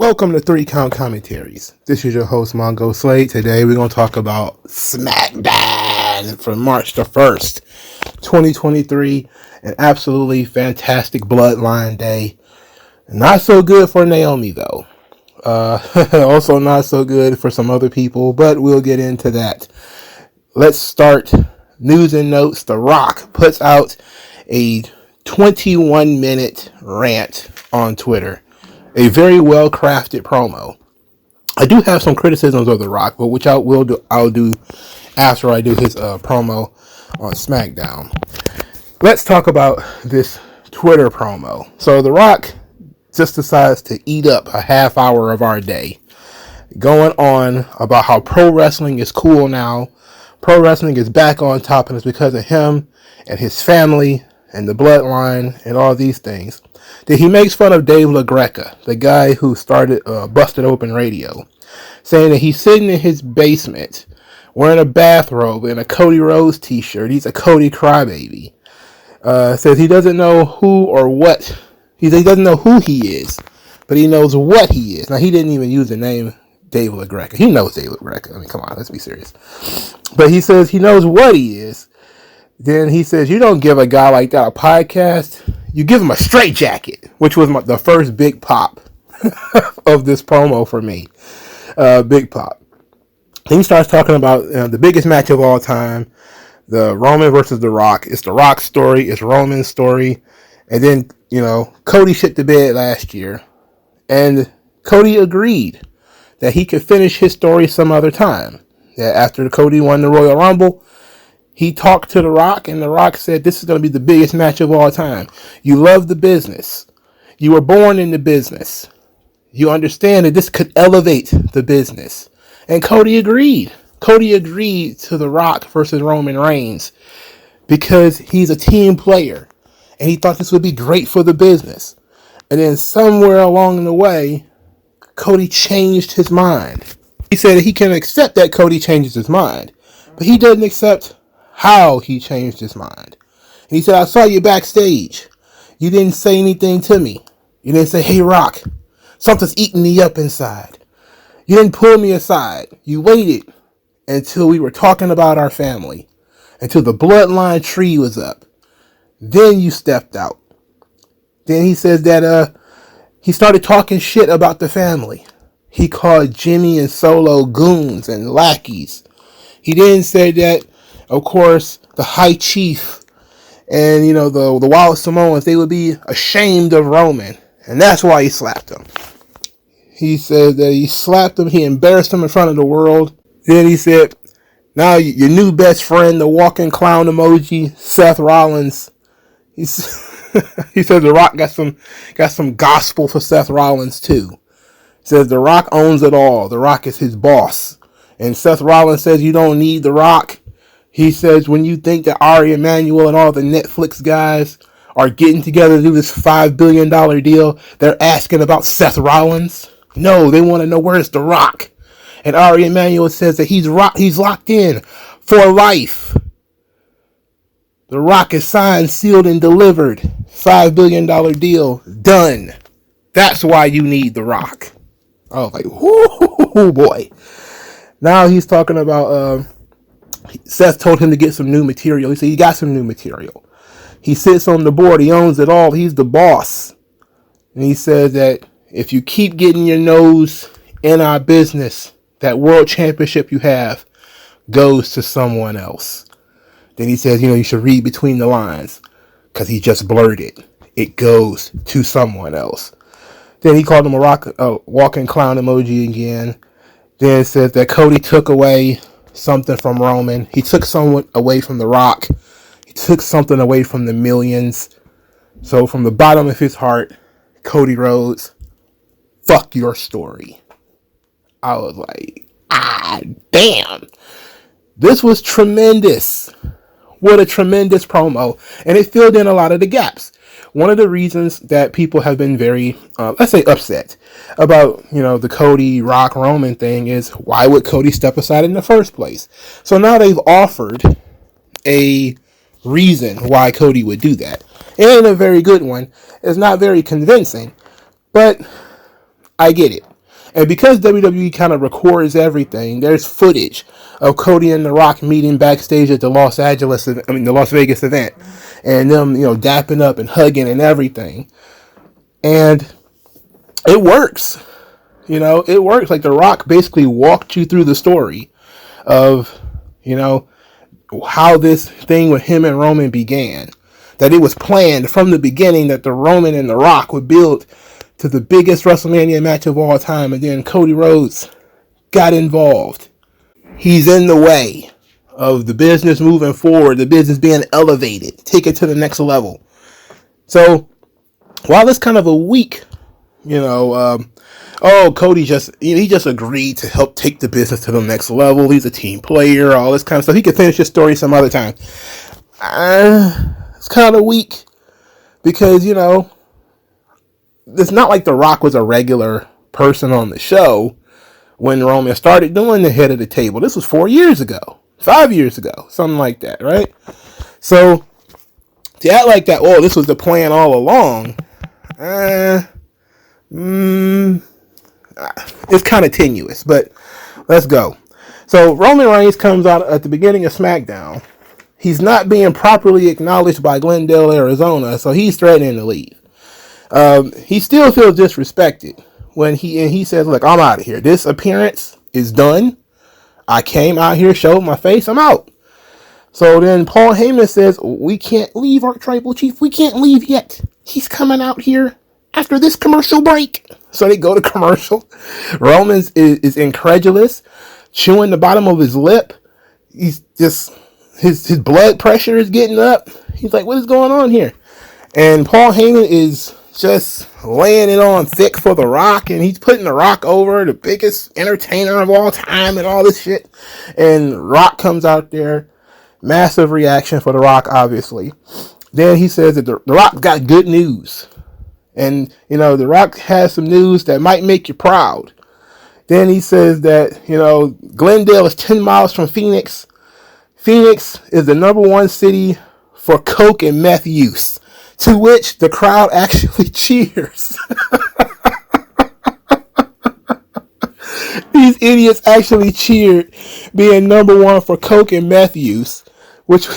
Welcome to 3 Count Commentaries. This is your host, MagMongoSlade. Today we're going to talk about Smackdown from March the 1st, 2023. An absolutely fantastic Bloodline day. Not so good for Naomi, though. Also not so good for some other people, but we'll get into that. Let's start news and notes. The Rock puts out a 21-minute rant on Twitter. A very well-crafted promo. I do have some criticisms of The Rock, but which I'll do after I do his promo on Smackdown. Let's talk about this Twitter promo. So The Rock just decides to eat up a half hour of our day, going on about how pro wrestling is cool now. Pro wrestling is back on top, and it's because of him and his family and the bloodline and all these things. That he makes fun of Dave LaGreca, the guy who started Busted Open Radio, saying that he's sitting in his basement wearing a bathrobe and a Cody Rhodes t-shirt. He's a Cody crybaby. Says he doesn't know who or what. He doesn't know who he is, but he knows what he is. Now, he didn't even use the name Dave LaGreca. He knows Dave LaGreca. I mean, come on, let's be serious. But he says he knows what he is. Then he says, you don't give a guy like that a podcast. You give him a straitjacket, which was the first big pop of this promo for me. Big pop. He starts talking about the biggest match of all time, the Roman versus The Rock. It's The Rock's story. It's Roman's story. And then, Cody shit the bed last year. And Cody agreed that he could finish his story some other time. That after Cody won the Royal Rumble, he talked to The Rock, and The Rock said, this is going to be the biggest match of all time. You love the business. You were born in the business. You understand that this could elevate the business. And Cody agreed. Cody agreed to The Rock versus Roman Reigns because he's a team player, and he thought this would be great for the business. And then somewhere along the way, Cody changed his mind. He said that he can accept that Cody changes his mind, but he doesn't accept how he changed his mind. And he said, I saw you backstage. You didn't say anything to me. You didn't say, hey, Rock, something's eating me up inside. You didn't pull me aside. You waited until we were talking about our family, until the bloodline tree was up. Then you stepped out. Then he says that he started talking shit about the family. He called Jimmy and Solo goons and lackeys. He then said that, of course, the High Chief and, the Wild Samoans, they would be ashamed of Roman. And that's why he slapped him. He said that he slapped him. He embarrassed him in front of the world. Then he said, now your new best friend, the walking clown emoji, Seth Rollins. He said The Rock got some gospel for Seth Rollins, too. He says The Rock owns it all. The Rock is his boss. And Seth Rollins says you don't need The Rock. He says, when you think that Ari Emanuel and all the Netflix guys are getting together to do this $5 billion deal, they're asking about Seth Rollins. No, they want to know where's The Rock. And Ari Emanuel says that he's locked in for life. The Rock is signed, sealed, and delivered. $5 billion deal done. That's why you need The Rock. I was like, whoo, boy. Now he's talking about Seth told him to get some new material. He said he got some new material. He sits on the board. He owns it all. He's the boss. And he says that if you keep getting your nose in our business, that world championship you have goes to someone else. Then he says, you should read between the lines because he just blurted. It goes to someone else. Then he called him a walking clown emoji again. Then says that Cody took away something from Roman. He took something away from The Rock. He took something away from the millions. So from the bottom of his heart, Cody Rhodes, fuck your story. I was like, damn. This was tremendous. What a tremendous promo. And it filled in a lot of the gaps. One of the reasons that people have been very, let's say, upset about, the Cody, Rock, Roman thing is, why would Cody step aside in the first place? So now they've offered a reason why Cody would do that. It ain't a very good one. It's not very convincing, but I get it. And because WWE kind of records everything, there's footage of Cody and The Rock meeting backstage at the the Las Vegas event, and them, dapping up and hugging and everything. And it works. It works. Like, The Rock basically walked you through the story of, how this thing with him and Roman began. That it was planned from the beginning that the Roman and The Rock would build to the biggest WrestleMania match of all time, and then Cody Rhodes got involved. He's in the way of the business moving forward, the business being elevated, take it to the next level. So, while it's kind of a weak, Cody he just agreed to help take the business to the next level. He's a team player, all this kind of stuff. He could finish his story some other time. It's kind of weak because, it's not like The Rock was a regular person on the show when Roman started doing the head of the table. This was 4 years ago, 5 years ago, something like that, right? So, to act like that, this was the plan all along, it's kind of tenuous, but let's go. So, Roman Reigns comes out at the beginning of Smackdown. He's not being properly acknowledged by Glendale, Arizona, so he's threatening to leave. He still feels disrespected when he says, "Look, I'm out of here. This appearance is done. I came out here, showed my face. I'm out." So then Paul Heyman says, "We can't leave, our tribal chief. We can't leave yet. He's coming out here after this commercial break." So they go to commercial. Roman is incredulous, chewing the bottom of his lip. He's just, his blood pressure is getting up. He's like, "What is going on here?" And Paul Heyman is just laying it on thick for The Rock, and he's putting The Rock over, the biggest entertainer of all time and all this shit. And Rock comes out there. Massive reaction for The Rock, obviously. Then he says that The Rock got good news. And, The Rock has some news that might make you proud. Then he says that, Glendale is 10 miles from Phoenix. Phoenix is the #1 city for coke and meth use. To which the crowd actually cheers. These idiots actually cheered being #1 for coke and meth use. Which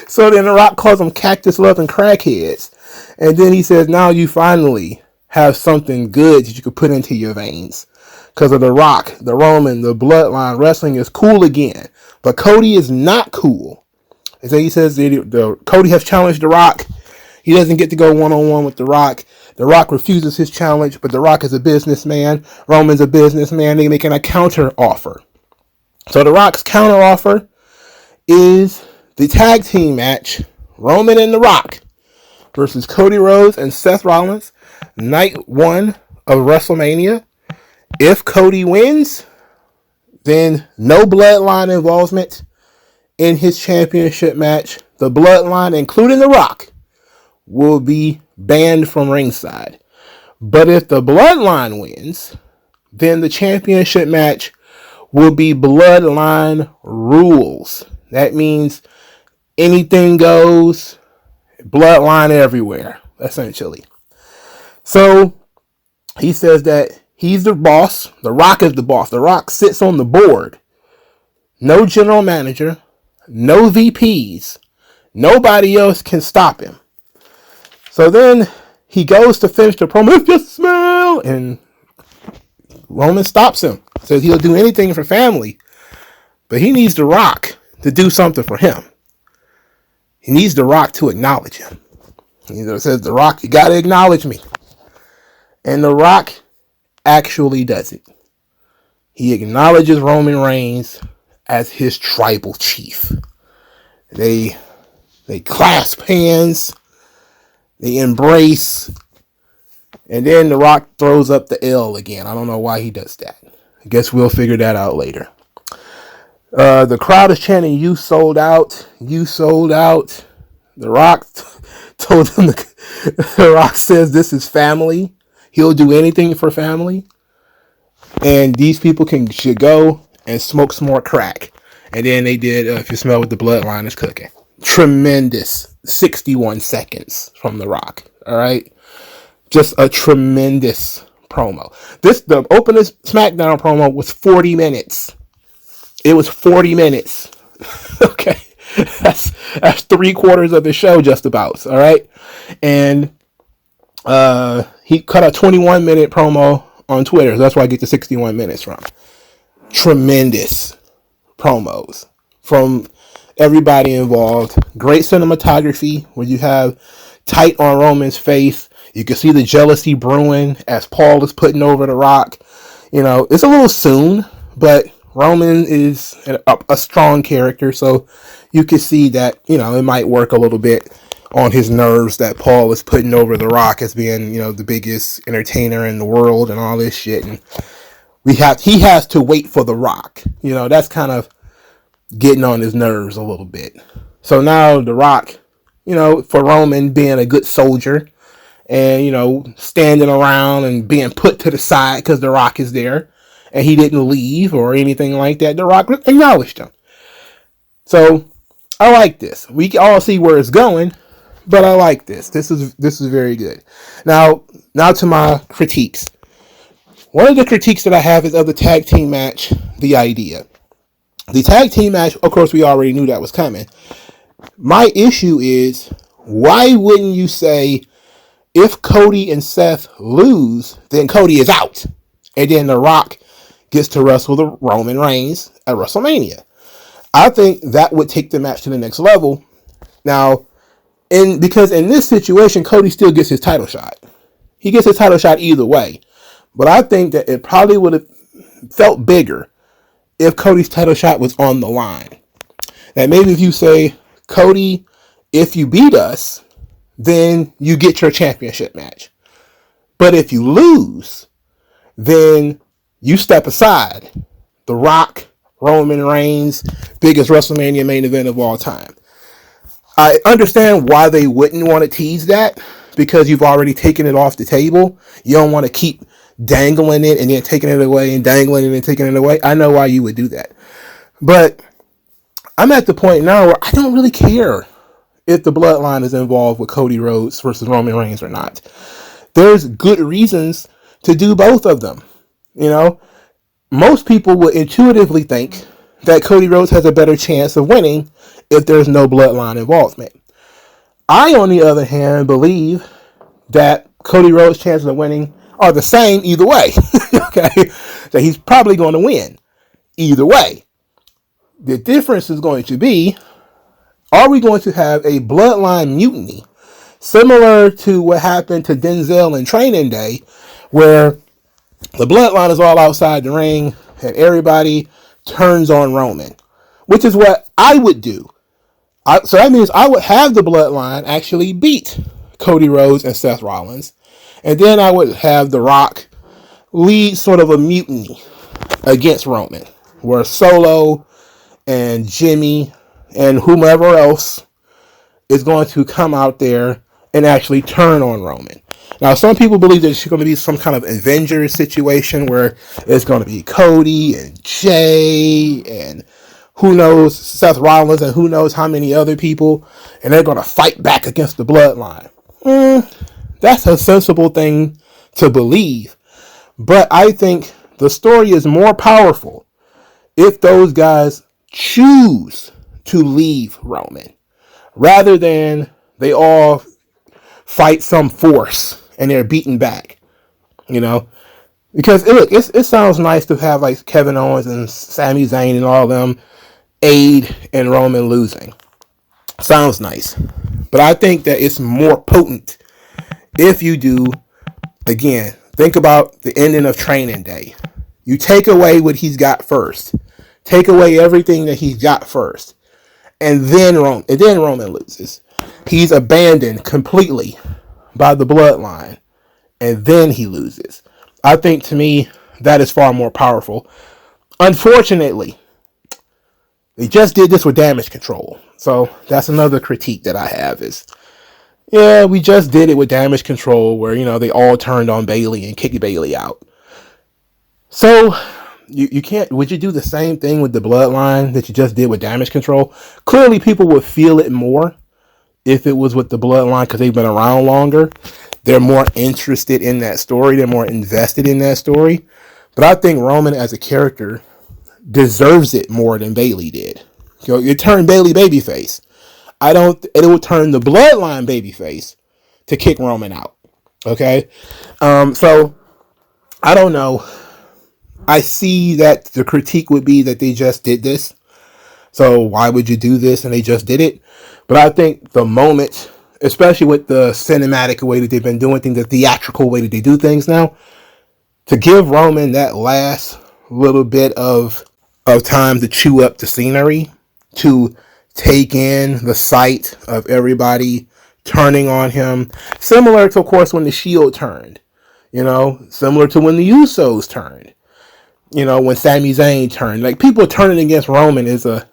so then The Rock calls them cactus loving crackheads. And then he says, now you finally have something good that you could put into your veins. Because of The Rock, the Roman, the bloodline, wrestling is cool again. But Cody is not cool. And so he says Cody has challenged The Rock. He doesn't get to go one-on-one with The Rock. The Rock refuses his challenge, but The Rock is a businessman. Roman's a businessman. They're making a counter offer. So The Rock's counter offer is the tag team match, Roman and The Rock versus Cody Rhodes and Seth Rollins, night 1 of WrestleMania. If Cody wins, then no bloodline involvement in his championship match. The bloodline, including The Rock, will be banned from ringside. But if the bloodline wins, then the championship match will be bloodline rules. That means anything goes, bloodline everywhere, essentially. So he says that he's the boss. The Rock is the boss. The Rock sits on the board. No general manager, no VPs. Nobody else can stop him. So then he goes to finish the promo. If you smell, and Roman stops him. Says he'll do anything for family, but he needs The Rock to do something for him. He needs The Rock to acknowledge him. He says, The Rock, you got to acknowledge me. And The Rock actually does it. He acknowledges Roman Reigns as his tribal chief. They clasp hands. They embrace. And then The Rock throws up the L again. I don't know why he does that. I guess we'll figure that out later. The crowd is chanting, "You sold out. You sold out." The Rock told them, The Rock says this is family. He'll do anything for family. And these people should go and smoke some more crack. And then they did, if you smell what the bloodline is cooking. Tremendous 61 seconds from The Rock. All right. Just a tremendous promo. The opening SmackDown promo was 40 minutes. It was 40 minutes. Okay. That's 3/4 of the show just about. All right. And he cut a 21-minute promo on Twitter. So that's where I get the 61 minutes from. Tremendous promos from everybody involved. Great cinematography where you have tight on Roman's face. You can see the jealousy brewing as Paul is putting over The Rock. You know, it's a little soon, but Roman is a strong character, so you can see that, you know, it might work a little bit on his nerves that Paul is putting over The Rock as being, you know, the biggest entertainer in the world and all this shit. And he has to wait for The Rock. You know, that's kind of getting on his nerves a little bit. So now The Rock, you know, for Roman being a good soldier and, you know, standing around and being put to the side because The Rock is there and he didn't leave or anything like that, The Rock acknowledged him. So I like this. We can all see where it's going, but I like this. This is very good. Now to my critiques. One of the critiques that I have is of the tag team match, the idea. The tag team match, of course, we already knew that was coming. My issue is, why wouldn't you say, if Cody and Seth lose, then Cody is out, and then The Rock gets to wrestle the Roman Reigns at WrestleMania? I think that would take the match to the next level. Now, because in this situation, Cody still gets his title shot. He gets his title shot either way. But I think that it probably would have felt bigger if Cody's title shot was on the line. That maybe if you say, Cody, if you beat us, then you get your championship match. But if you lose, then you step aside. The Rock, Roman Reigns, biggest WrestleMania main event of all time. I understand why they wouldn't want to tease that, because you've already taken it off the table. You don't want to keep dangling it and then taking it away and dangling it and taking it away. I know why you would do that. But I'm at the point now where I don't really care if the bloodline is involved with Cody Rhodes versus Roman Reigns or not. There's good reasons to do both of them. You know, most people would intuitively think that Cody Rhodes has a better chance of winning if there's no bloodline involvement. I, on the other hand, believe that Cody Rhodes' chances of winning are the same either way. Okay? So he's probably going to win either way. The difference is going to be, are we going to have a bloodline mutiny similar to what happened to Denzel in Training Day, where the bloodline is all outside the ring and everybody turns on Roman, which is what I would do. So that means I would have the bloodline actually beat Cody Rhodes and Seth Rollins. And then I would have The Rock lead sort of a mutiny against Roman, where Solo and Jimmy and whomever else is going to come out there and actually turn on Roman. Now, some people believe that it's going to be some kind of Avengers situation where it's going to be Cody and Jay and who knows, Seth Rollins and who knows how many other people, and they're going to fight back against the bloodline. That's a sensible thing to believe. But I think the story is more powerful if those guys choose to leave Roman, rather than they all fight some force and they're beaten back. You know? Because look, it sounds nice to have like Kevin Owens and Sami Zayn and all of them aid in Roman losing. Sounds nice. But I think that it's more potent if you do, again, think about the ending of Training Day. You take away what he's got first. Take away everything that he's got first. And then Roman loses. He's abandoned completely by the bloodline. And then he loses. I think, to me, that is far more powerful. Unfortunately, they just did this with Damage Control. So that's another critique that I have is, yeah, we just did it with Damage Control where, you know, they all turned on Bayley and kicked Bayley out. So you can't, would you do the same thing with the bloodline that you just did with Damage Control? Clearly people would feel it more if it was with the bloodline because they've been around longer. They're more interested in that story. They're more invested in that story. But I think Roman as a character deserves it more than Bayley did. You know, you turn Bayley babyface. It will turn the bloodline babyface to kick Roman out. Okay? So, I don't know. I see that the critique would be that they just did this. So why would you do this? And they just did it. But I think the moment, especially with the cinematic way that they've been doing things, the theatrical way that they do things now, to give Roman that last little bit of time to chew up the scenery, to take in the sight of everybody turning on him, similar to, of course, when the Shield turned, similar to when the Usos turned, when Sami Zayn turned. Like, people turning against Roman is a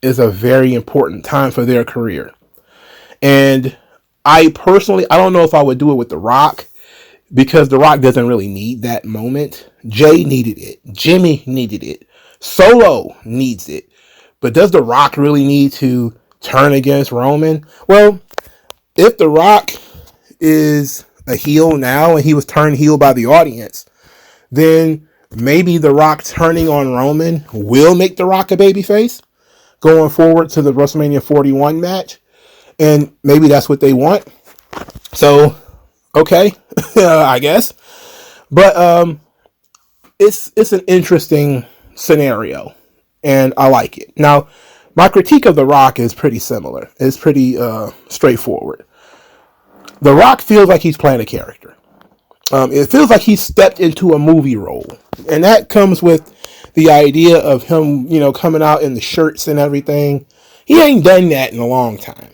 very important time for their career. And I don't know if I would do it with The Rock, because The Rock doesn't really need that moment. Jay needed it. Jimmy needed it. Solo needs it. But does The Rock really need to turn against Roman? Well, if The Rock is a heel now and he was turned heel by the audience, then maybe The Rock turning on Roman will make The Rock a babyface going forward to the WrestleMania 41 match. And maybe that's what they want. So, okay, I guess. But it's an interesting scenario, and I like it. Now, my critique of The Rock is pretty similar. It's pretty straightforward. The Rock feels like he's playing a character. It feels like he stepped into a movie role. And that comes with the idea of him, coming out in the shirts and everything. He ain't done that in a long time.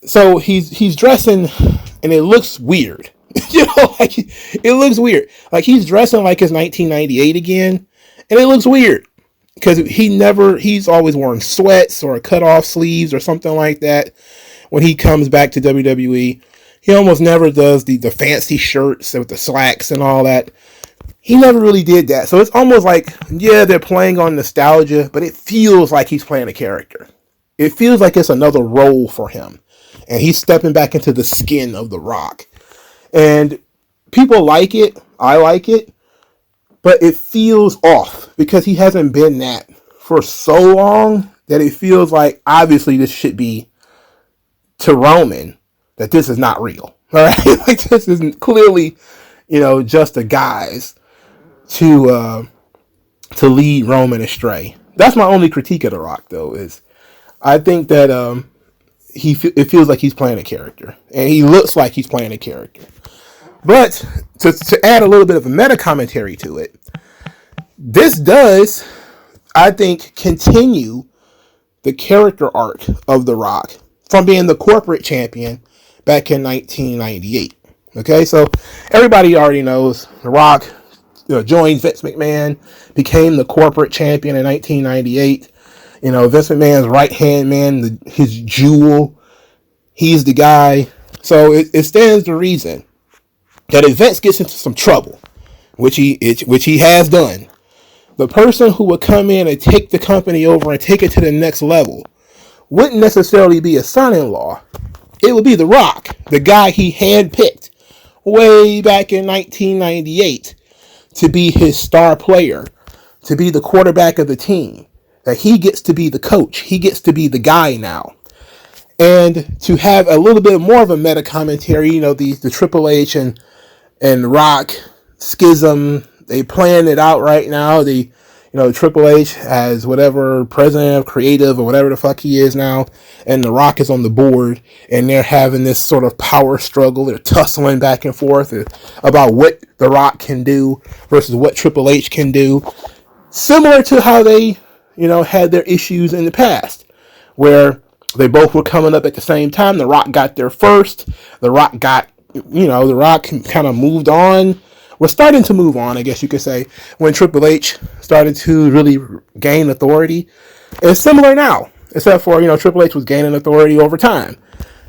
So he's dressing and it looks weird. It looks weird. Like, he's dressing like it's 1998 again, and it looks weird because he's always wearing sweats or cut off sleeves or something like that. When he comes back to WWE, he almost never does the fancy shirts with the slacks and all that. He never really did that. So it's almost like, yeah, they're playing on nostalgia, but it feels like he's playing a character. It feels like it's another role for him. And he's stepping back into the skin of The Rock. And people like it. I like it. But it feels off because he hasn't been that for so long that it feels like, obviously, this should be to Roman that this is not real. All right? Like, this isn't clearly, just a guise to lead Roman astray. That's my only critique of The Rock, though, is I think that it feels like he's playing a character, and he looks like he's playing a character. But to add a little bit of a meta commentary to it, this does, I think, continue the character arc of The Rock from being the corporate champion back in 1998. Okay, so everybody already knows The Rock joined Vince McMahon, became the corporate champion in 1998. Vince McMahon's right-hand man, his jewel, he's the guy. So it stands to reason that if Vince gets into some trouble, which he has done, the person who would come in and take the company over and take it to the next level wouldn't necessarily be a son-in-law. It would be The Rock, the guy he handpicked way back in 1998 to be his star player, to be the quarterback of the team. That he gets to be the coach. He gets to be the guy now. And to have a little bit more of a meta commentary, the Triple H and Rock schism, they plan it out right now. Triple H has whatever president of creative or whatever the fuck he is now, and The Rock is on the board, and they're having this sort of power struggle. They're tussling back and forth about what The Rock can do versus what Triple H can do. Similar to how they had their issues in the past, where they both were coming up at the same time. The Rock got there first. The Rock kind of moved on. We're starting to move on, I guess you could say, when Triple H started to really gain authority. It's similar now, except for, Triple H was gaining authority over time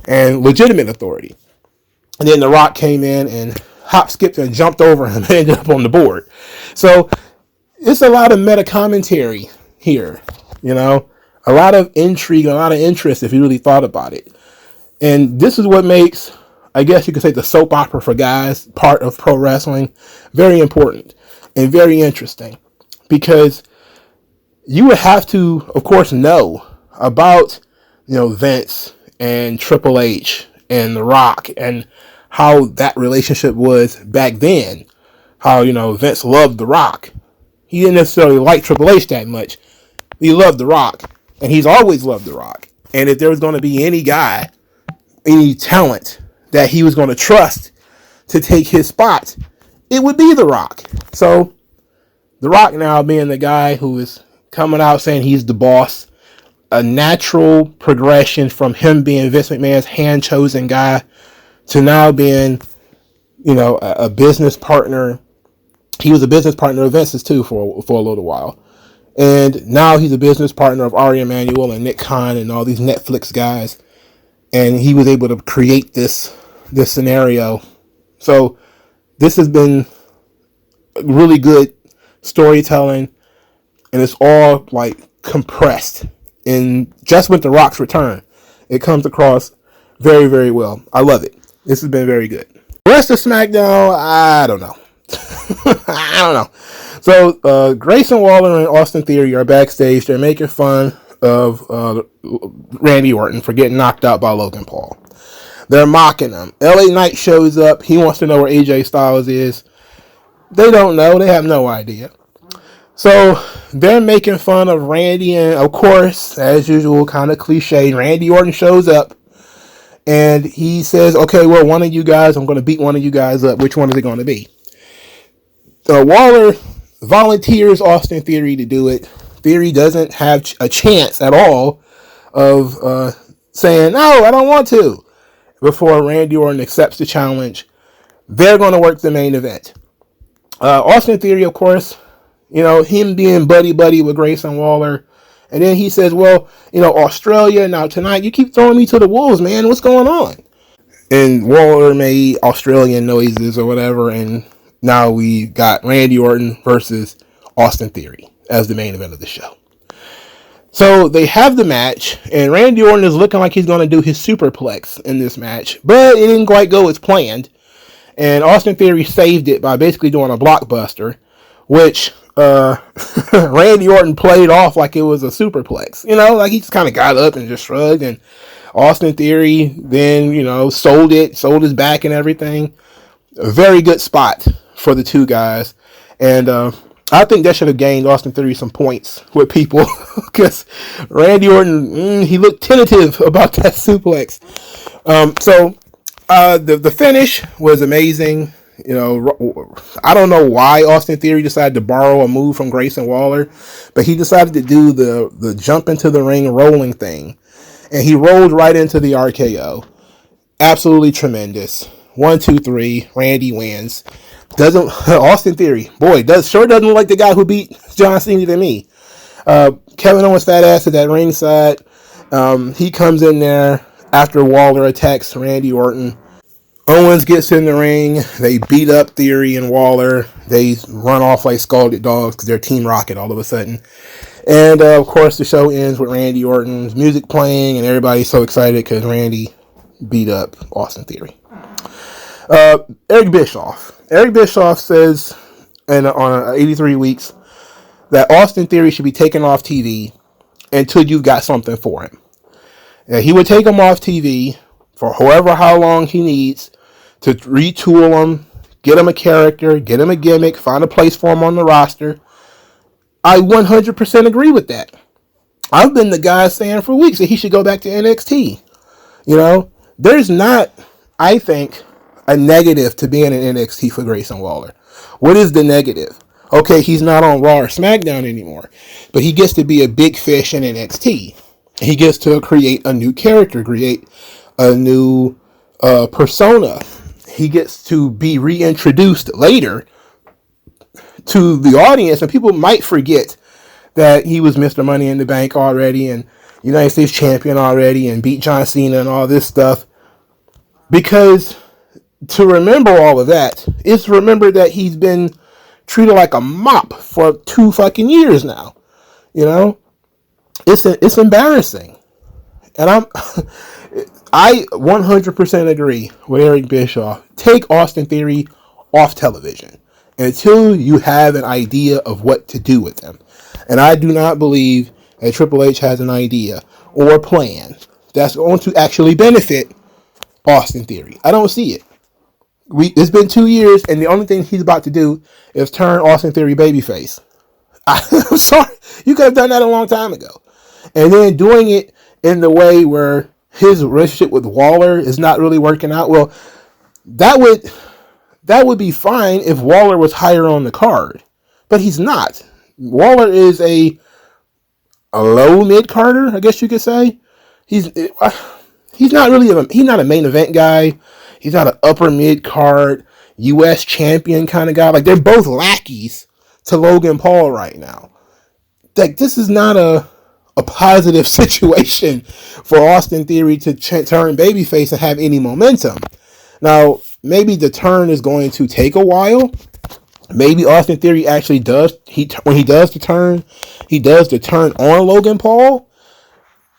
and legitimate authority. And then The Rock came in and hop, skipped, and jumped over him and ended up on the board. So it's a lot of meta commentary here, a lot of intrigue, a lot of interest if you really thought about it. And this is what makes I guess you could say the soap opera for guys part of pro wrestling. Very important and very interesting, because you would have to, of course, know about, Vince and Triple H and The Rock and how that relationship was back then. How, Vince loved The Rock. He didn't necessarily like Triple H that much. He loved The Rock, and he's always loved The Rock. And if there was going to be any guy, any talent that he was going to trust to take his spot, it would be The Rock. So The Rock now being the guy who is coming out saying he's the boss, a natural progression from him being Vince McMahon's hand-chosen guy to now being, a business partner. He was a business partner of Vince's too for a little while. And now he's a business partner of Ari Emanuel and Nick Khan and all these Netflix guys. And he was able to create this scenario. So this has been really good storytelling, and it's all like compressed. And just with The Rock's return, it comes across very, very well. I love it. This has been very good. The rest of SmackDown, I don't know. I don't know. So Grayson Waller and Austin Theory are backstage. They're making fun of Randy Orton for getting knocked out by Logan Paul. They're mocking him. LA Knight shows up. He wants to know where AJ Styles is. They don't know. They have no idea. So they're making fun of Randy, and of course, as usual, kind of cliche, Randy Orton shows up and he says, okay, well, one of you guys, I'm going to beat one of you guys up. Which one is it going to be? Waller volunteers Austin Theory to do it. Theory doesn't have a chance at all of saying, no, I don't want to, before Randy Orton accepts the challenge. They're going to work the main event. Austin Theory, of course, him being buddy with Grayson Waller. And then he says, well, Australia, now tonight, you keep throwing me to the wolves, man. What's going on? And Waller made Australian noises or whatever, and now we got Randy Orton versus Austin Theory as the main event of the show. So they have the match, and Randy Orton is looking like he's going to do his superplex in this match, but it didn't quite go as planned. And Austin Theory saved it by basically doing a blockbuster, which Randy Orton played off like it was a superplex. Like he just kind of got up and just shrugged, and Austin Theory then, sold his back and everything. A very good spot for the two guys. And I think that should have gained Austin Theory some points with people, because Randy Orton, he looked tentative about that suplex. So the finish was amazing. I don't know why Austin Theory decided to borrow a move from Grayson Waller, but he decided to do the jump into the ring rolling thing, and he rolled right into the RKO. Absolutely tremendous. 1, 2, 3. Randy wins. Austin Theory, boy, doesn't look like the guy who beat John Cena to me. Kevin Owens' fat ass at that ringside. He comes in there after Waller attacks Randy Orton. Owens gets in the ring. They beat up Theory and Waller. They run off like scalded dogs because they're Team Rocket all of a sudden. And, of course, the show ends with Randy Orton's music playing, and everybody's so excited because Randy beat up Austin Theory. Eric Bischoff says on 83 Weeks that Austin Theory should be taken off TV until you've got something for him. And he would take him off TV for how long he needs to retool him, get him a character, get him a gimmick, find a place for him on the roster. I 100% agree with that. I've been the guy saying for weeks that he should go back to NXT. There's not, I think, a negative to being in NXT for Grayson Waller. What is the negative? Okay, he's not on Raw or SmackDown anymore, but he gets to be a big fish in NXT. He gets to create a new character, create a new persona. He gets to be reintroduced later to the audience, and people might forget that he was Mr. Money in the Bank already and United States champion already and beat John Cena and all this stuff. Because to remember all of that is to remember that he's been treated like a mop for 2 fucking years now. It's embarrassing. And I 100% agree with Eric Bischoff. Take Austin Theory off television until you have an idea of what to do with them. And I do not believe that Triple H has an idea or a plan that's going to actually benefit Austin Theory. I don't see it. It's been 2 years, and the only thing he's about to do is turn Austin Theory babyface. I'm sorry. You could have done that a long time ago. And then doing it in the way where his relationship with Waller is not really working out. Well, that would be fine if Waller was higher on the card. But he's not. Waller is a low mid-carder, I guess you could say. He's not really he's not a main event guy. He's not an upper mid-card U.S. champion kind of guy. Like, they're both lackeys to Logan Paul right now. Like, this is not a positive situation for Austin Theory to turn babyface and have any momentum. Now, maybe the turn is going to take a while. Maybe Austin Theory actually does. When he does the turn, he does the turn on Logan Paul.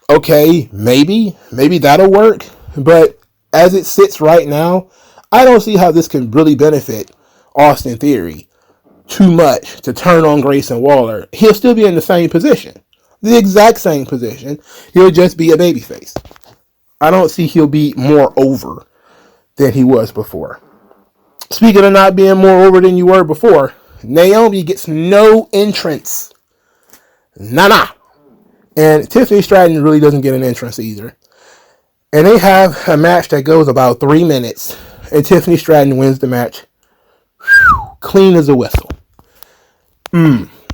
Okay, maybe that'll work. But as it sits right now, I don't see how this can really benefit Austin Theory too much to turn on Grayson Waller. He'll still be in the same position. The exact same position. He'll just be a babyface. I don't see he'll be more over than he was before. Speaking of not being more over than you were before, Naomi gets no entrance. Nah. And Tiffany Stratton really doesn't get an entrance either. And they have a match that goes about 3 minutes. And Tiffany Stratton wins the match. Whew, clean as a whistle.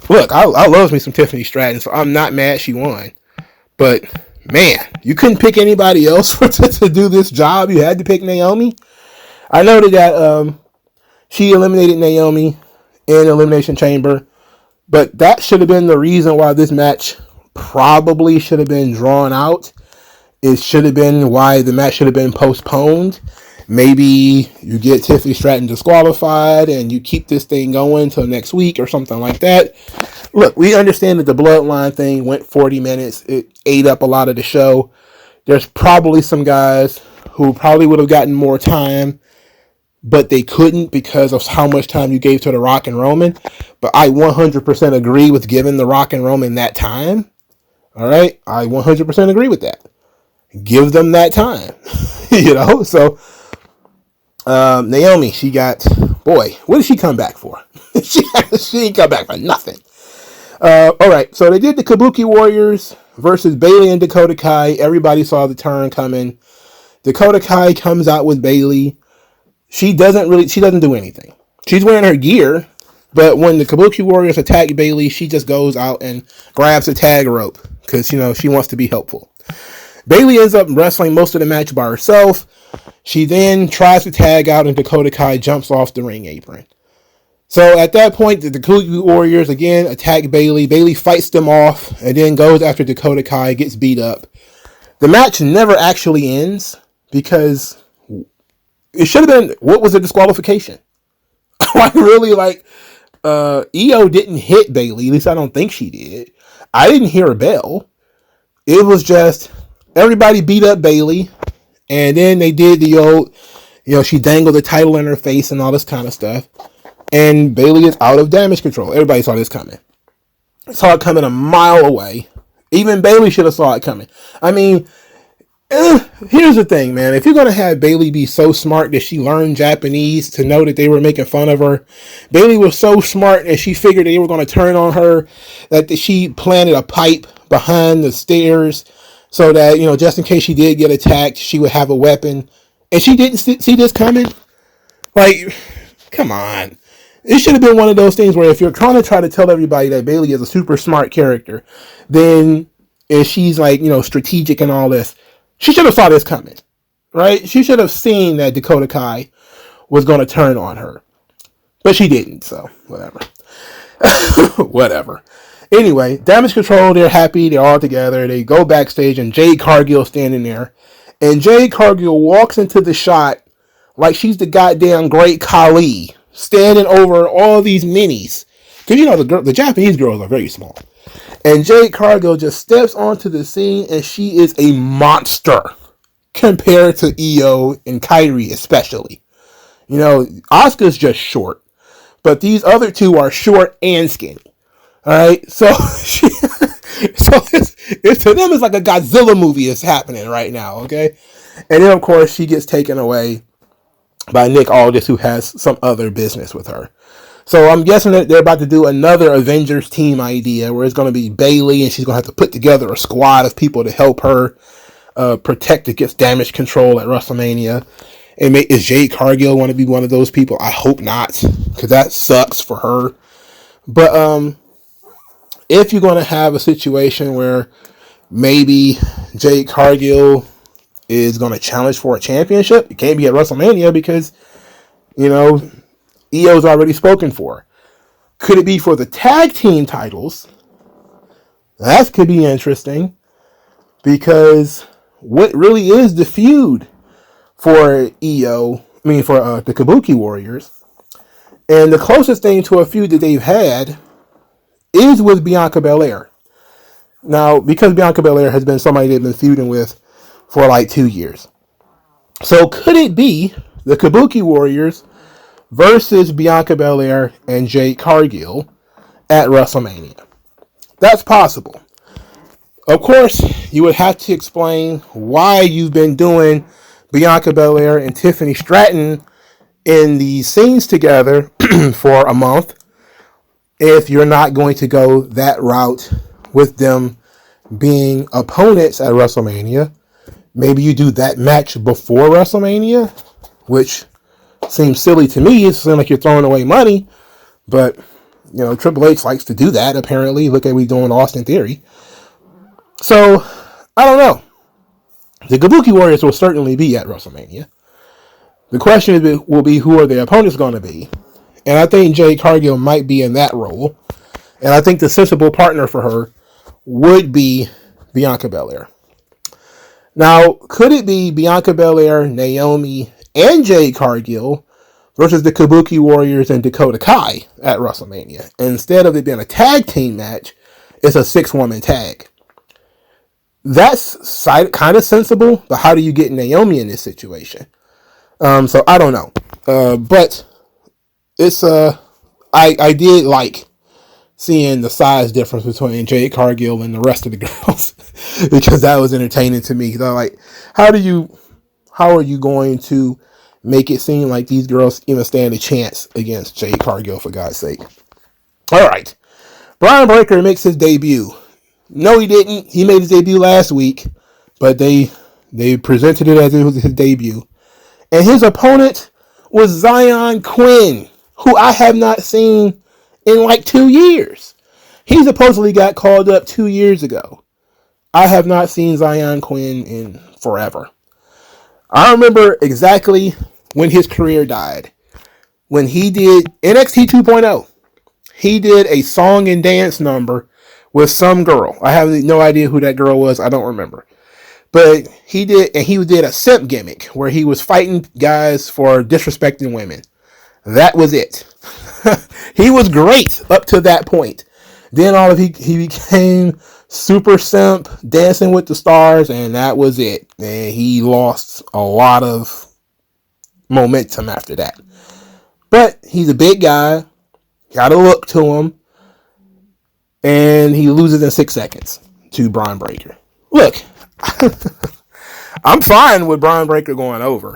Look, I love me some Tiffany Stratton, so I'm not mad she won. But, man, you couldn't pick anybody else to do this job. You had to pick Naomi. I know that she eliminated Naomi in Elimination Chamber. But that should have been the reason why this match probably should have been drawn out. It should have been why the match should have been postponed. Maybe you get Tiffany Stratton disqualified and you keep this thing going until next week or something like that. Look, we understand that the Bloodline thing went 40 minutes. It ate up a lot of the show. There's probably some guys who probably would have gotten more time, but they couldn't because of how much time you gave to The Rock and Roman. But I 100% agree with giving The Rock and Roman that time. All right? I 100% agree with that. Give them that time. So Naomi, she got, boy, what did she come back for? she didn't come back for nothing. All right, so they did the Kabuki Warriors versus Bayley and Dakota Kai. Everybody saw the turn coming. Dakota Kai comes out with Bayley. She doesn't do anything. She's wearing her gear, but when the Kabuki Warriors attack Bayley, she just goes out and grabs a tag rope because, she wants to be helpful. Bayley ends up wrestling most of the match by herself. She then tries to tag out and Dakota Kai jumps off the ring apron. So at that point, the Kabuki Warriors again attack Bayley. Bayley fights them off and then goes after Dakota Kai, gets beat up. The match never actually ends because it should have been, what was the disqualification? Io didn't hit Bayley. At least I don't think she did. I didn't hear a bell. It was just everybody beat up Bayley, and then they did the old, she dangled the title in her face and all this kind of stuff. And Bayley is out of Damage Control. Everybody saw this coming. Saw it coming a mile away. Even Bayley should have saw it coming. I mean, here's the thing, man. If you're going to have Bayley be so smart that she learned Japanese to know that they were making fun of her, Bayley was so smart that she figured they were going to turn on her, that she planted a pipe behind the stairs so that, just in case she did get attacked, she would have a weapon. And she didn't see this coming. Like, come on. It should have been one of those things where if you're trying to tell everybody that Bayley is a super smart character, then if she's like, strategic and all this, she should have saw this coming, right? She should have seen that Dakota Kai was going to turn on her. But she didn't, so whatever. Whatever. Anyway, Damage Control, they're happy. They're all together. They go backstage, and Jade Cargill standing there. And Jade Cargill walks into the shot like she's the goddamn Great Khali, standing over all these minis. Because, the Japanese girls are very small. And Jade Cargill just steps onto the scene, and she is a monster. compared to Io and Kyrie especially. You know, Asuka's just short, but these other two are short and skinny. All right, so it's to them it's like a Godzilla movie is happening right now. Okay, and then of course she gets taken away by Nick Aldis, who has some other business with her. So I'm guessing that they're about to do another Avengers team idea where it's going to be Bayley, and she's going to have to put together a squad of people to help her protect against damage control at WrestleMania. And is Jade Cargill want to be one of those people? I hope not, because that sucks for her. But if you're going to have a situation where maybe Jade Cargill is going to challenge for a championship, it can't be at WrestleMania because, you know, Io's already spoken for. Could it be for the tag team titles? That could be interesting, because what really is the feud for Io, for the Kabuki Warriors, and the closest thing to a feud that they've had is with Bianca Belair. Now, because Bianca Belair has been somebody they've been feuding with for like 2 years. So could it be the Kabuki Warriors versus Bianca Belair and Jade Cargill at WrestleMania? That's possible. Of course, you would have to explain why you've been doing Bianca Belair and Tiffany Stratton in these scenes together for a month if you're not going to go that route with them being opponents at WrestleMania. Maybe you do that match before WrestleMania, which seems silly to me. It seems like you're throwing away money, but you know, Triple H likes to do that apparently. Look at what he's doing Austin Theory. So I don't know. The Kabuki Warriors will certainly be at WrestleMania. The question will be, who are their opponents going to be? And I think Jade Cargill might be in that role. And I think the sensible partner for her would be Bianca Belair. Now, could it be Bianca Belair, Naomi, and Jade Cargill versus the Kabuki Warriors and Dakota Kai at WrestleMania? And instead of it being a tag team match, it's a 6-woman tag. That's kind of sensible, but how do you get Naomi in this situation? So I don't know. But it's I did like seeing the size difference between Jade Cargill and the rest of the girls because that was entertaining to me. So like, how are you going to make it seem like these girls even stand a chance against Jade Cargill, for God's sake? All right, Brian Breaker makes his debut. No, he didn't. He made his debut last week, but they presented it as it was his debut. And his opponent was Zion Quinn, who I have not seen in like 2 years. He supposedly got called up 2 years ago. I have not seen Zion Quinn in forever. I remember exactly when his career died. When he did NXT 2.0, he did a song and dance number with some girl. I have no idea who that girl was. I don't remember. But he did a simp gimmick where he was fighting guys for disrespecting women. That was it. He was great up to that point. Then he became super simp, Dancing with the Stars, and that was it. And he lost a lot of momentum after that. But he's a big guy, got a look to him, and he loses in 6 seconds to Brian Breaker. Look, I'm fine with Brian Breaker going over,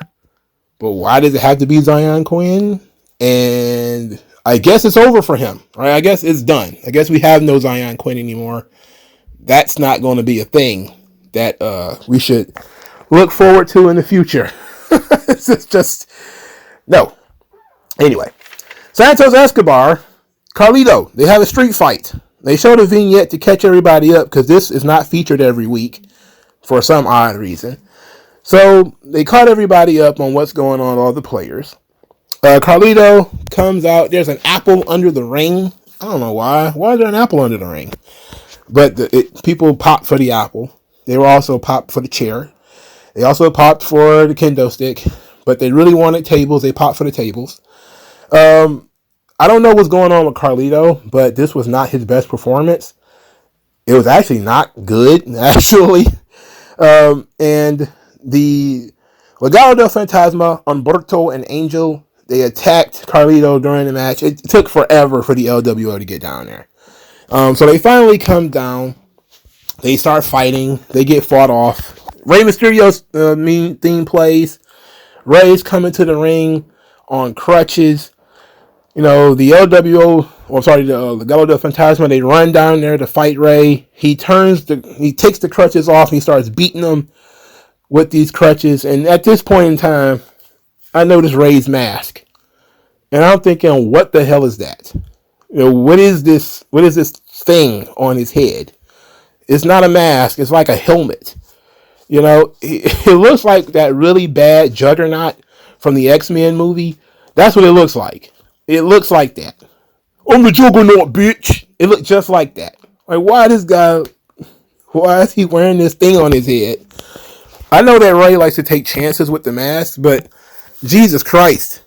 but why does it have to be Zion Quinn? And I guess it's over for him, right? I guess it's done. I guess we have no Zion Quinn anymore. That's not going to be a thing that we should look forward to in the future. It's just, no. Anyway, Santos Escobar, Carrillo, they have a street fight. They showed a vignette to catch everybody up because this is not featured every week for some odd reason. So they caught everybody up on what's going on with all the players. Carrillo comes out. There's an apple under the ring. I don't know why. Why is there an apple under the ring? But people popped for the apple. They were also popped for the chair. They also popped for the kendo stick. But they really wanted tables. They popped for the tables. I don't know what's going on with Carrillo, but this was not his best performance. It was actually not good, actually. And The Legado del Fantasma, Humberto, and Angel, they attacked Carrillo during the match. It took forever for the LWO to get down there. So they finally come down. They start fighting. They get fought off. Rey Mysterio's main theme plays. Rey's coming to the ring on crutches. The LWO, the Legado del Fantasma, they run down there to fight Rey. He takes the crutches off and he starts beating them with these crutches. And at this point in time, I notice Rey's mask. And I'm thinking, what the hell is that? What is this thing on his head? It's not a mask. It's like a helmet. It looks like that really bad Juggernaut from the X-Men movie. That's what it looks like. It looks like that. I'm the Juggernaut, bitch. It looks just like that. Like, why is he wearing this thing on his head? I know that Rey likes to take chances with the mask, but Jesus Christ.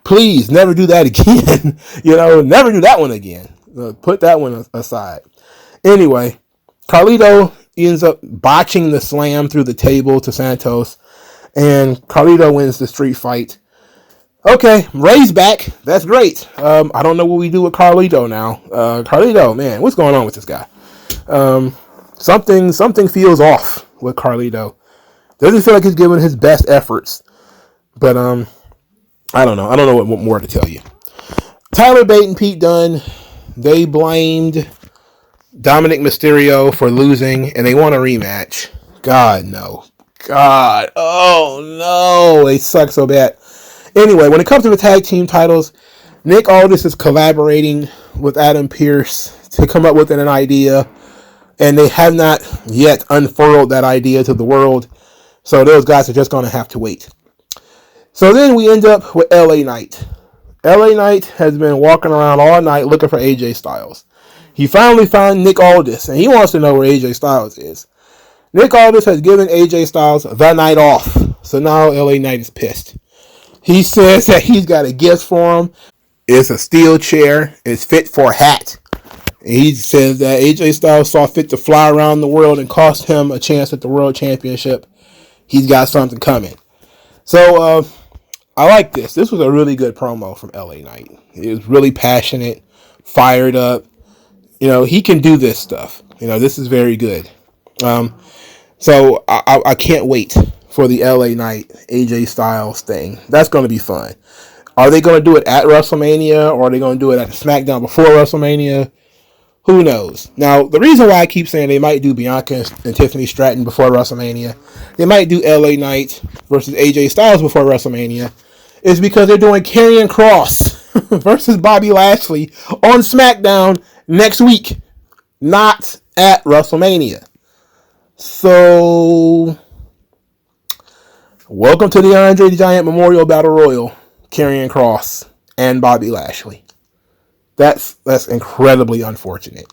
Please, never do that again. Never do that one again. Put that one aside. Anyway, Carlito ends up botching the slam through the table to Santos, and Carlito wins the street fight. Okay, Rey's back. That's great. I don't know what we do with Carlito now. Carlito, man, what's going on with this guy? Something feels off with Carlito. Doesn't feel like he's giving his best efforts. But I don't know. I don't know what more to tell you. Tyler Bate and Pete Dunne, they blamed Dominic Mysterio for losing, and they want a rematch. God, no. God. Oh, no. They suck so bad. Anyway, when it comes to the tag team titles, Nick Aldis is collaborating with Adam Pearce to come up with an idea, and they have not yet unfurled that idea to the world, so those guys are just going to have to wait. So then we end up with LA Knight. LA Knight has been walking around all night looking for AJ Styles. He finally found Nick Aldis, and he wants to know where AJ Styles is. Nick Aldis has given AJ Styles the night off, so now LA Knight is pissed. He says that he's got a gift for him. It's a steel chair. It's fit for a hat. He says that AJ Styles saw fit to fly around the world and cost him a chance at the World Championship. He's got something coming. So, I like this. This was a really good promo from LA Knight. He was really passionate, fired up. He can do this stuff. This is very good. So I can't wait for the LA Knight AJ Styles thing. That's going to be fun. Are they going to do it at WrestleMania, or are they going to do it at SmackDown before WrestleMania? Who knows? Now, the reason why I keep saying they might do Bianca and Tiffany Stratton before WrestleMania, they might do LA Knight versus AJ Styles before WrestleMania, is because they're doing Karrion Kross versus Bobby Lashley on SmackDown next week, not at WrestleMania. So, welcome to the Andre the Giant Memorial Battle Royal, Karrion Kross and Bobby Lashley. That's incredibly unfortunate.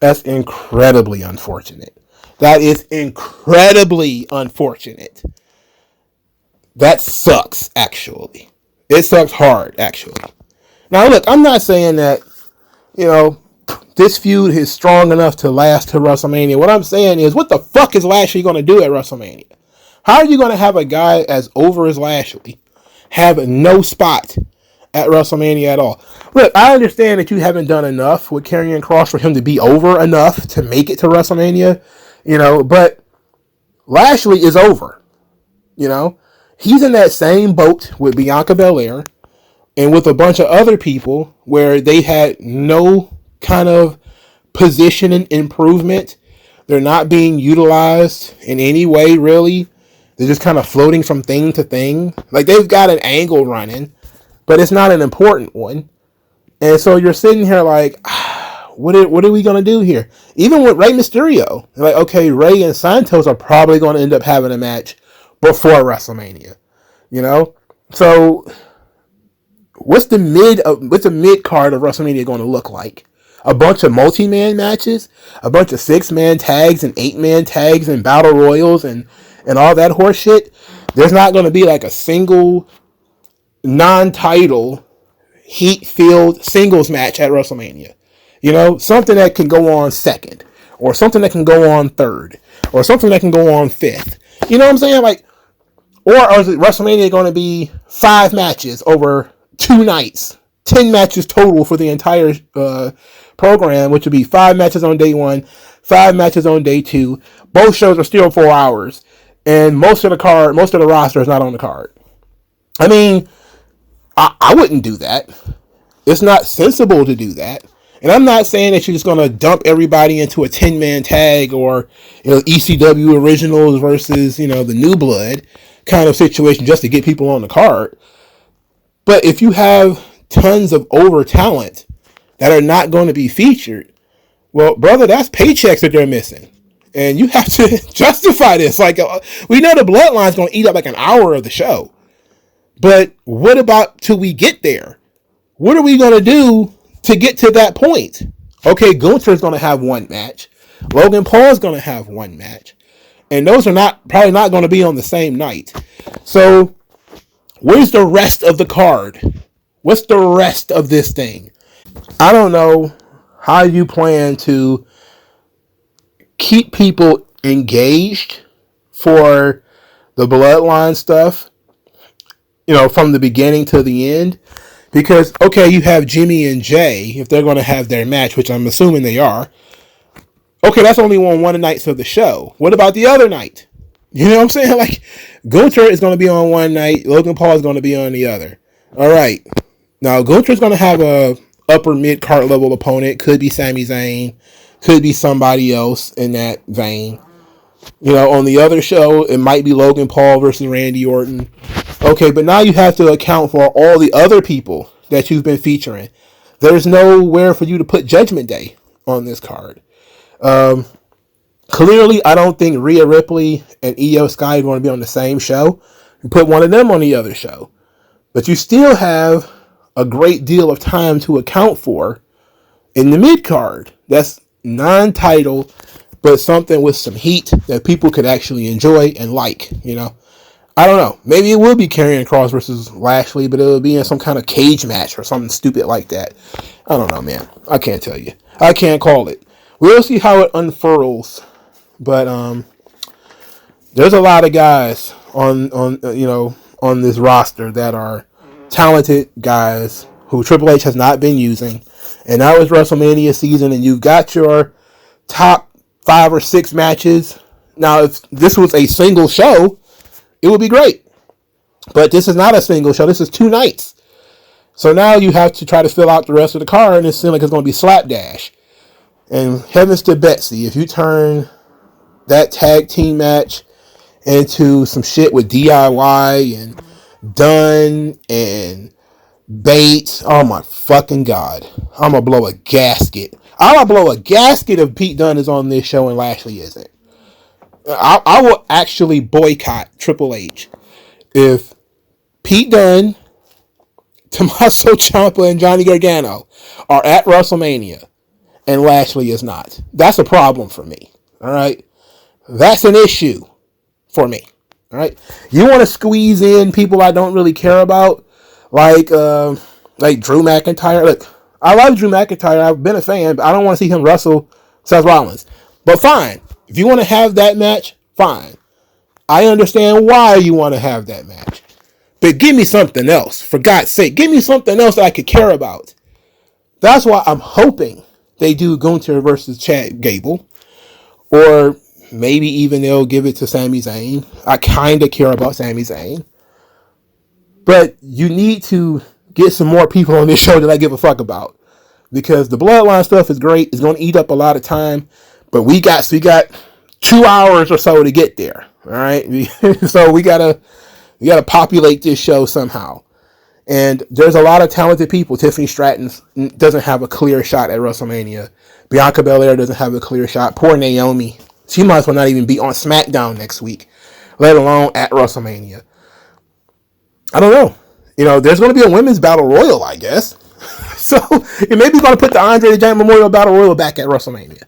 That's incredibly unfortunate. That is incredibly unfortunate. That sucks, actually. It sucks hard, actually. Now, look, I'm not saying that, this feud is strong enough to last to WrestleMania. What I'm saying is, what the fuck is Lashley going to do at WrestleMania? How are you going to have a guy as over as Lashley have no spot at WrestleMania at all? Look, I understand that you haven't done enough with Karrion Kross for him to be over enough to make it to WrestleMania, but Lashley is over, He's in that same boat with Bianca Belair and with a bunch of other people where they had no kind of position and improvement. They're not being utilized in any way, really. They're just kind of floating from thing to thing. Like, they've got an angle running, but it's not an important one. And so you're sitting here like, what are we going to do here? Even with Rey Mysterio, like, okay, Rey and Santos are probably going to end up having a match before WrestleMania, So what's the mid card of WrestleMania going to look like? A bunch of multi-man matches, a bunch of 6-man tags and 8-man tags and battle royals and all that horse shit. There's not going to be like a single non-title heat-filled singles match at WrestleMania. Something that can go on second, or something that can go on third, or something that can go on fifth. You know what I'm saying? Like, or is it WrestleMania going to be 5 matches over 2 nights? 10 matches total for the entire program, which would be 5 matches on day 1, 5 matches on day 2. Both shows are still 4 hours. And most of the roster is not on the card. I mean, I wouldn't do that. It's not sensible to do that. And I'm not saying that you're just going to dump everybody into a 10-man tag or, ECW originals versus, the new blood kind of situation just to get people on the card. But if you have tons of over talent that are not going to be featured, well, brother, that's paychecks that they're missing. And you have to justify this. Like, we know the bloodline's going to eat up like an hour of the show. But what about till we get there? What are we going to do to get to that point? Okay, Gunther's going to have 1 match. Logan Paul's going to have 1 match. And those are probably not going to be on the same night. So, where's the rest of the card? What's the rest of this thing? I don't know how you plan to keep people engaged for the bloodline stuff, from the beginning to the end. Because, okay, you have Jimmy and Jay, if they're going to have their match, which I'm assuming they are. Okay, that's only on 1 night of the show. What about the other night? You know what I'm saying? Like, Gunther is going to be on 1 night, Logan Paul is going to be on the other. All right. Now, Gunther's going to have a upper mid-card level opponent. Could be Sami Zayn. Could be somebody else in that vein. On the other show, it might be Logan Paul versus Randy Orton. Okay, but now you have to account for all the other people that you've been featuring. There's nowhere for you to put Judgment Day on this card. Clearly, I don't think Rhea Ripley and Io Sky are going to be on the same show. You put one of them on the other show. But you still have a great deal of time to account for in the mid-card. That's non-title, but something with some heat that people could actually enjoy and like, I don't know. Maybe it will be Karrion Kross versus Lashley, but it'll be in some kind of cage match or something stupid like that. I don't know, man. I can't tell you. I can't call it. We'll see how it unfurls. But there's a lot of guys on this roster that are talented guys who Triple H has not been using. And now it's WrestleMania season, and you've got your top 5 or 6 matches. Now, if this was a single show, it would be great. But this is not a single show. This is 2 nights. So now you have to try to fill out the rest of the card, and it seems like it's going to be slapdash. And heavens to Betsy, if you turn that tag team match into some shit with DIY and Dunn and Bates, oh my fucking God. I'm going to blow a gasket. I'm going to blow a gasket if Pete Dunne is on this show and Lashley isn't. I will actually boycott Triple H if Pete Dunne, Tommaso Ciampa, and Johnny Gargano are at WrestleMania and Lashley is not. That's a problem for me. All right. That's an issue for me. All right. You want to squeeze in people I don't really care about, like Drew McIntyre. Look, I love Drew McIntyre. I've been a fan, but I don't want to see him wrestle Seth Rollins. But fine. If you want to have that match, fine. I understand why you want to have that match. But give me something else. For God's sake, give me something else that I could care about. That's why I'm hoping they do Gunther versus Chad Gable. Or maybe even they'll give it to Sami Zayn. I kind of care about Sami Zayn. But you need to get some more people on this show that I give a fuck about. Because the Bloodline stuff is great. It's going to eat up a lot of time. But we got 2 hours or so to get there. All right. So we gotta populate this show somehow. And there's a lot of talented people. Tiffany Stratton doesn't have a clear shot at WrestleMania. Bianca Belair doesn't have a clear shot. Poor Naomi. She might as well not even be on SmackDown next week, let alone at WrestleMania. I don't know. There's going to be a women's battle royal, I guess. So it may be going to put the Andre the Giant Memorial Battle Royal back at WrestleMania.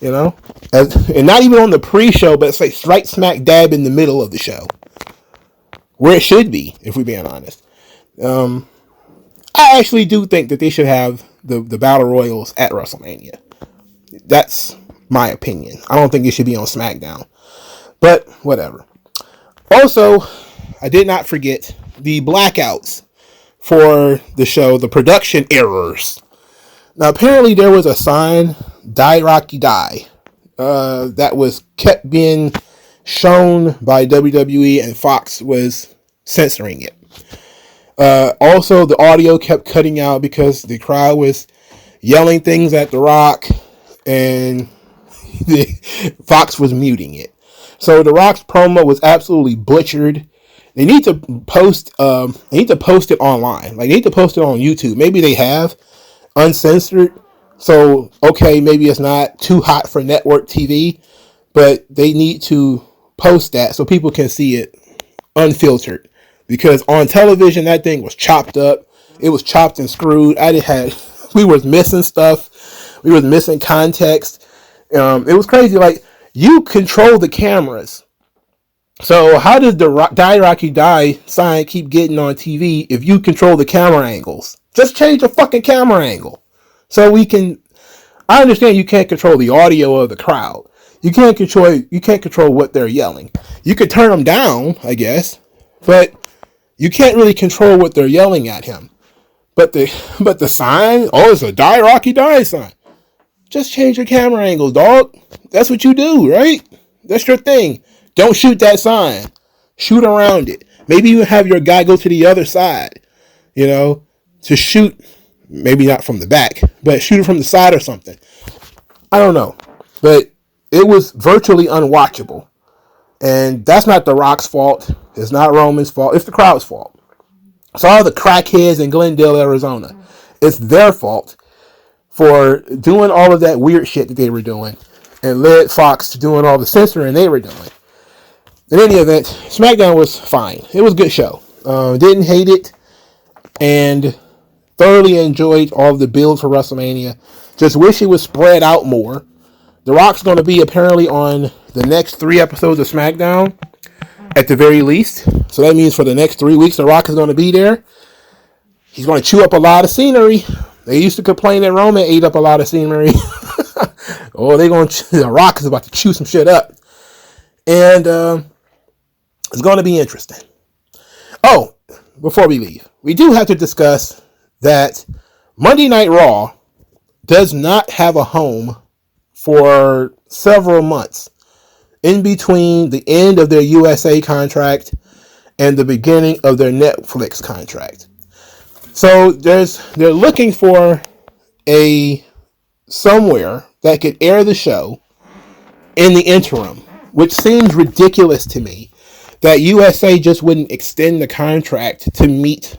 And not even on the pre-show, but it's like right smack dab in the middle of the show, where it should be, if we're being honest. I actually do think that they should have the battle royals at WrestleMania. That's my opinion. I don't think it should be on SmackDown, but whatever. Also, I did not forget the blackouts for the show, the production errors. Now, apparently there was a sign, Die Rocky Die, that was kept being shown by WWE, and Fox was censoring it. Also, the audio kept cutting out because the crowd was yelling things at The Rock, and Fox was muting it. So The Rock's promo was absolutely butchered. They need to post. It online. Like, they need to post it on YouTube. Maybe they have uncensored. So okay, maybe it's not too hot for network TV, but they need to post that so people can see it unfiltered. Because on television, that thing was chopped up. It was chopped and screwed. We was missing stuff. We was missing context. It was crazy. Like, you control the cameras. So how does the Die Rocky Die sign keep getting on TV if you control the camera angles? Just change the fucking camera angle. So we can... I understand you can't control the audio of the crowd. You can't control what they're yelling. You could turn them down, I guess. But you can't really control what they're yelling at him. But the sign, it's a Die Rocky Die sign. Just change your camera angle, dog. That's what you do, right? That's your thing. Don't shoot that sign. Shoot around it. Maybe you have your guy go to the other side, to shoot, maybe not from the back, but shoot it from the side or something. I don't know. But it was virtually unwatchable. And that's not The Rock's fault. It's not Roman's fault. It's the crowd's fault. It's all the crackheads in Glendale, Arizona. It's their fault for doing all of that weird shit that they were doing and led Fox to doing all the censoring they were doing. In any event, SmackDown was fine. It was a good show. Didn't hate it, and thoroughly enjoyed all of the build for WrestleMania. Just wish it was spread out more. The Rock's going to be apparently on the next 3 episodes of SmackDown, at the very least. So that means for the next 3 weeks, The Rock is going to be there. He's going to chew up a lot of scenery. They used to complain that Roman ate up a lot of scenery. The Rock is about to chew some shit up. And it's going to be interesting. Oh, before we leave, we do have to discuss that Monday Night Raw does not have a home for several months in between the end of their USA contract and the beginning of their Netflix contract. So they're looking for somewhere that could air the show in the interim, which seems ridiculous to me that USA just wouldn't extend the contract to meet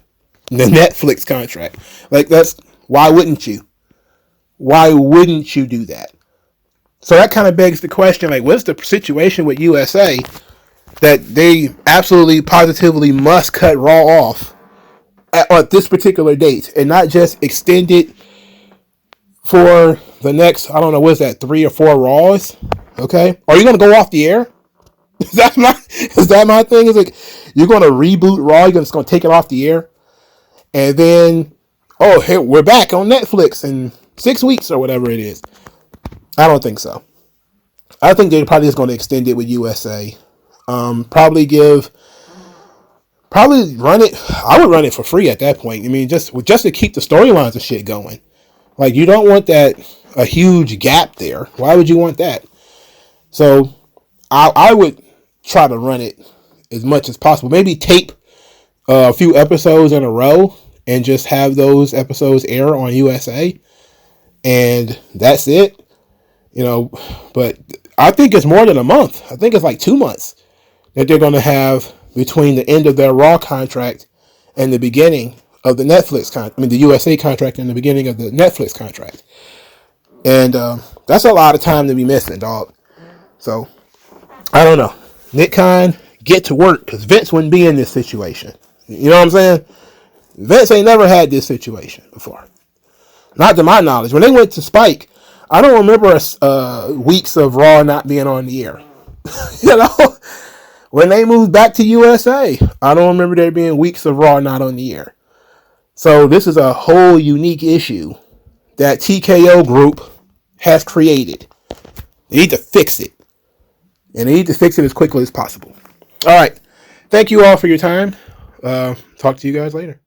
the Netflix contract. Like, why wouldn't you? Why wouldn't you do that? So that kind of begs the question, like, what's the situation with USA that they absolutely positively must cut Raw off at this particular date and not just extend it for the next, I don't know, what is that, 3 or 4 Raws? Okay. Are you going to go off the air? Is that my thing? Is like, you're going to reboot Raw, you're just going to take it off the air, and then, hey, we're back on Netflix in 6 weeks or whatever it is. I don't think so. I think they're probably just going to extend it with USA. Probably run it. I would run it for free at that point. I mean, just to keep the storylines of shit going. Like, you don't want a huge gap there. Why would you want that? So I would try to run it as much as possible. Maybe tape a few episodes in a row and just have those episodes air on USA. And that's it. But I think it's more than a month. I think it's like 2 months that they're going to have between the end of their Raw contract and the beginning of the the USA contract and the beginning of the Netflix contract. And that's a lot of time to be missing, dog. So, I don't know. Nick Khan, get to work, because Vince wouldn't be in this situation. You know what I'm saying? Vince ain't never had this situation before. Not to my knowledge. When they went to Spike, I don't remember weeks of Raw not being on the air. When they moved back to USA, I don't remember there being weeks of Raw not on the air. So this is a whole unique issue that TKO Group has created. They need to fix it. And they need to fix it as quickly as possible. All right. Thank you all for your time. Talk to you guys later.